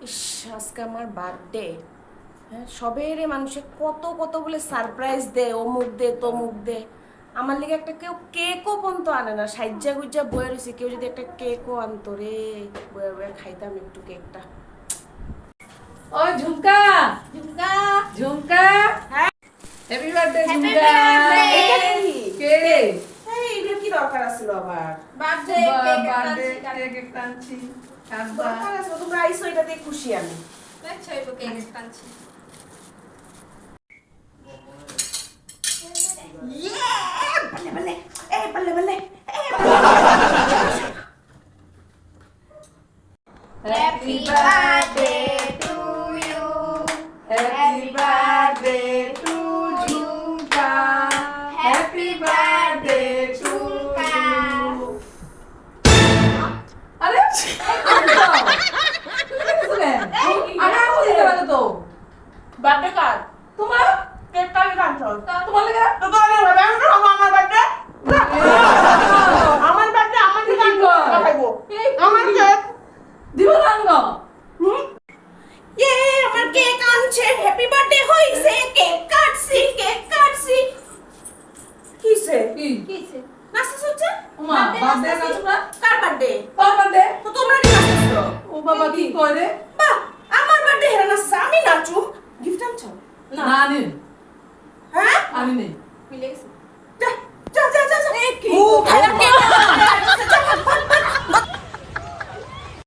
ইস, আজকে আমার বার্থডে। হ্যাঁ, সবেরে মানুষে কত কত বলে সারপ্রাইজ দে, অমুক দে তমুক দে। আমার লিগে একটা কেউ কেকও পর্যন্ত আনে না, সাজ্জা গুজ্জা বয়ে রয়েছে। কেউ যদি একটা কেকও আনতো রে, বয়ে বয়ে খাইতাম একটু কেকটা। ও ঝুমকা ঝুমকা, ঝুমকা হ্যাঁ হ্যাপি বার্থডে Happy ঝুমকা birthday! কে এই এটা কি দরকার আছিল আবার? বার্থডে কেক একটা আনছি কাটবা দরকার আছিল, তোমরা আইসো, এটাতে খুশি আমি। বলে বলে এই বলে বলে happy birthday to you happy birthday to Jhumka happy birthday to you আরে আমি বলতে পারো তো বার্থডে কার্ড তোমার কেক কার্ড কাটছো তোমার লাগা তো তো আমি হবে আমার বার্থডে আমার বার্থডে আমার কি কাটবো খাইবো আমার কেক দিব রাঙ্গ আমার কেক আনছে হ্যাপি বার্থডে হইছে কেক কাটছি কিসে কি নাচতেছ হচ্ছে ওমা বার্থডে না তোমরা কার বার্থডে তোর বার্থডে তো তোমরা কি নাচতেছো ও বাবা কি করে বাহ আমার বার্থডে হেরা নাচছে আমি নাচুম গিফট আনছো না আনি হ্যাঁ আনি নেই যা যা যা যা ও ভাইয়া কেক